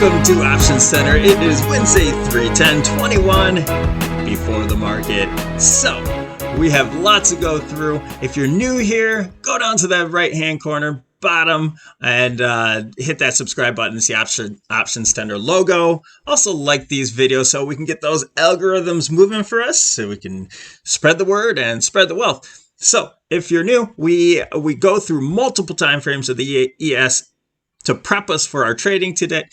Welcome to Options Center. It is Wednesday, 3/10/21 before the market. So we have lots to go through. If you're new here, go down to that right-hand corner, bottom, and hit that subscribe button. It's the Options Center logo. Also like these videos so we can get those algorithms moving for us, so we can spread the word and spread the wealth. So if you're new, we go through multiple time frames of the ES to prep us for our trading today,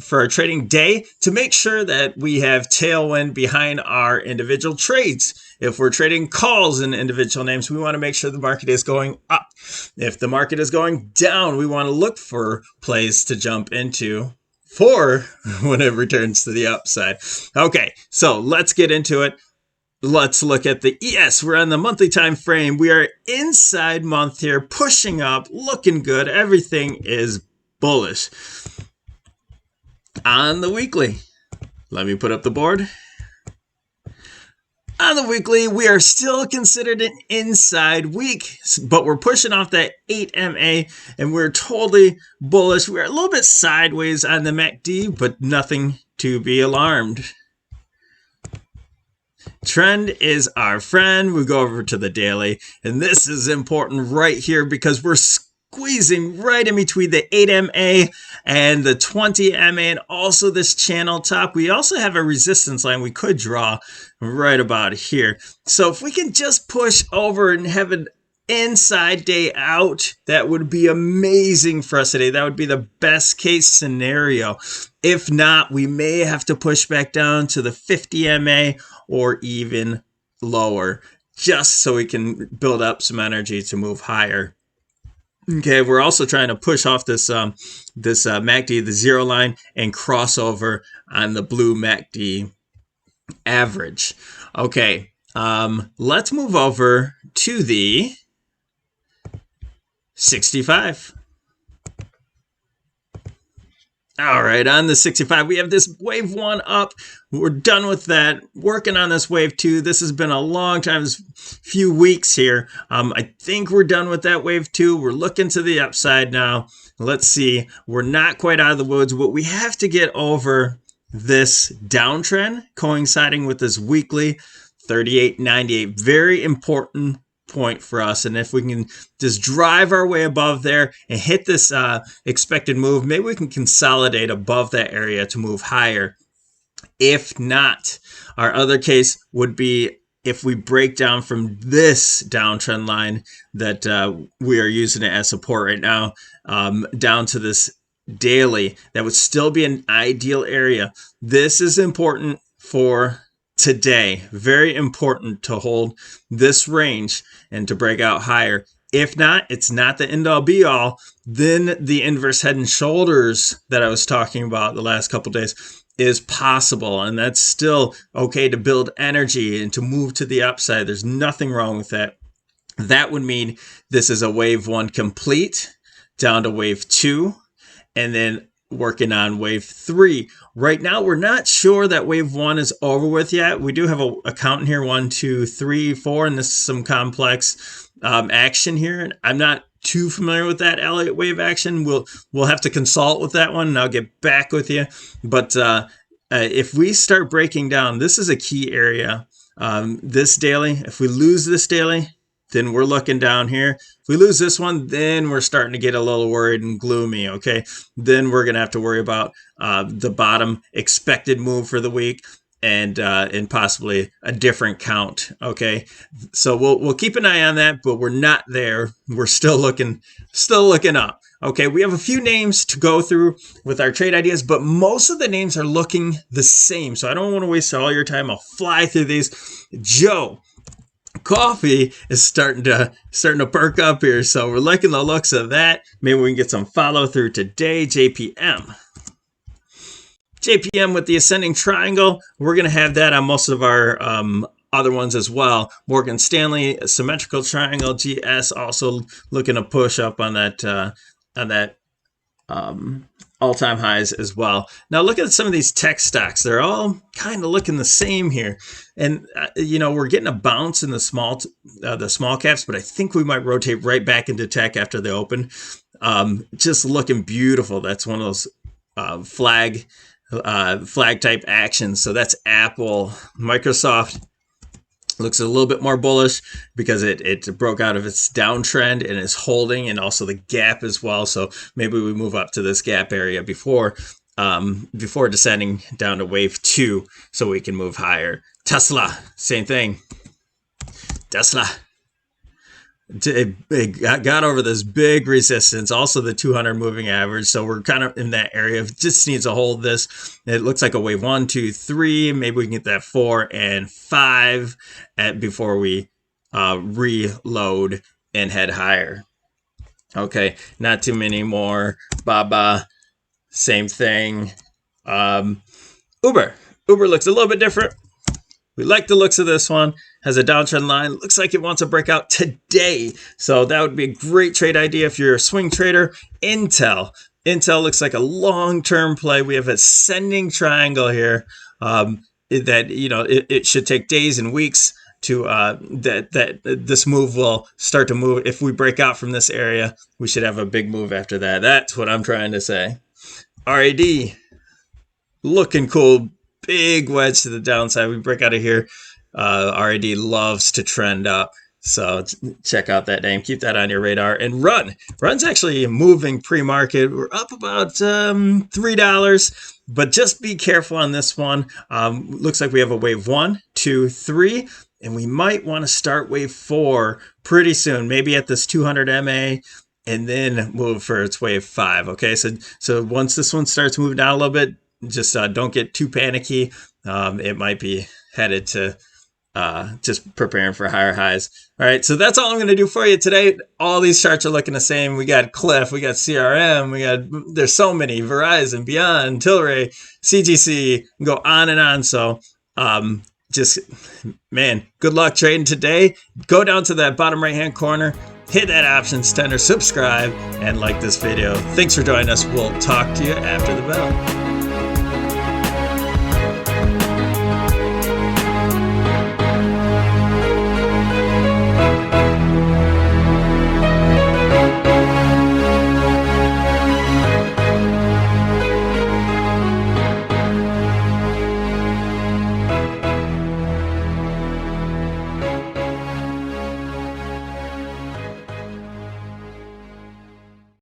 for our trading day, to make sure that we have tailwind behind our individual trades. If we're trading calls in individual names, we want to make sure the market is going up. If the market is going down, we want to look for plays to jump into for when it returns to the upside. Okay, so let's get into it. Let's look at the ES. We're on the monthly time frame. We are inside month here, pushing up, looking good. Everything is bullish. On the weekly, let me put up the board. On the weekly, we are still considered an inside week, but we're pushing off that 8 MA and we're totally bullish. We're a little bit sideways on the MACD, but nothing to be alarmed. Trend is our friend. We go over to the daily, and this is important right here because we're squeezing right in between the 8 MA and the 20 MA and also this channel top. We also have a resistance line we could draw right about here. So if we can just push over and have an inside day out, that would be amazing for us today. That would be the best case scenario. If not, we may have to push back down to the 50 MA or even lower, just so we can build up some energy to move higher. Okay, we're also trying to push off this MACD, the zero line, and cross over on the blue MACD average. Okay, let's move over to the 65. All right, on the 65, we have this wave one up. We're done with that. Working on this wave two. This has been a long time, few weeks here. I think we're done with that wave two. We're looking to the upside now. Let's see. We're not quite out of the woods, but we have to get over this downtrend coinciding with this weekly 38.98. Very important point for us, and if we can just drive our way above there and hit this expected move, maybe we can consolidate above that area to move higher. If not, our other case would be if we break down from this downtrend line that we are using it as support right now, down to this daily. That would still be an ideal area. This is important for today. Very important to hold this range and to break out higher. If not, it's not the end all be all. Then the inverse head and shoulders that I was talking about the last couple days is possible, and that's still okay to build energy and to move to the upside. There's nothing wrong with that. That would mean this is a wave one complete, down to wave two, and then working on wave three. Right now, we're not sure that wave one is over with yet. We do have a count in here, 1, 2, 3, 4, and this is some complex action here. And I'm not too familiar with that Elliott wave action. We'll have to consult with that one, and I'll get back with you. But if we start breaking down, this is a key area. This daily, if we lose this daily, then we're looking down here. If we lose this one, then we're starting to get a little worried and gloomy, okay? Then we're going to have to worry about the bottom expected move for the week and possibly a different count, okay? So we'll keep an eye on that, but we're not there. We're still looking up. Okay, we have a few names to go through with our trade ideas, but most of the names are looking the same. So I don't want to waste all your time. I'll fly through these. Joe, coffee is starting to perk up here, so we're liking the looks of that. Maybe we can get some follow through today. JPM with the ascending triangle. We're going to have that on most of our other ones as well. Morgan Stanley symmetrical triangle. GS also looking to push up on that all-time highs as well. Now look at some of these tech stocks. They're all kind of looking the same here. And, we're getting a bounce in the small caps, but I think we might rotate right back into tech after the open. Just looking beautiful. That's one of those flag type actions. So that's Apple. Microsoft looks a little bit more bullish because it broke out of its downtrend and is holding, and also the gap as well. So maybe we move up to this gap area before descending down to wave 2 so we can move higher. Tesla, same thing. Tesla, it got over this big resistance, also the 200 moving average. So we're kind of in that area. It just needs to hold this. It looks like a wave 1, 2, 3. Maybe we can get that 4 and 5 before we reload and head higher. Okay, not too many more. Baba, same thing. Uber looks a little bit different. We like the looks of this one. Has a downtrend line. Looks like it wants to break out today. So that would be a great trade idea if you're a swing trader. Intel looks like a long-term play. We have a ascending triangle here that, you know, it should take days and weeks to that this move will start to move. If we break out from this area, we should have a big move after that. That's what I'm trying to say. RAD, looking cool. Big wedge to the downside. We break out of here. RAD loves to trend up. So check out that name. Keep that on your radar. And Run's actually moving pre-market. We're up about $3. But just be careful on this one. Looks like we have a wave 1, 2, 3. And we might want to start wave 4 pretty soon. Maybe at this 200 MA. And then move for its wave 5. Okay, so once this one starts moving down a little bit, just don't get too panicky. It might be headed to just preparing for higher highs. All right, so that's all I'm going to do for you today. All these charts are looking the same. We got Cliff, we got CRM, there's so many, Verizon, Beyond, Tilray, CGC, go on and on. So man, good luck trading today. Go down to that bottom right-hand corner, hit that options tender, subscribe, and like this video. Thanks for joining us. We'll talk to you after the bell.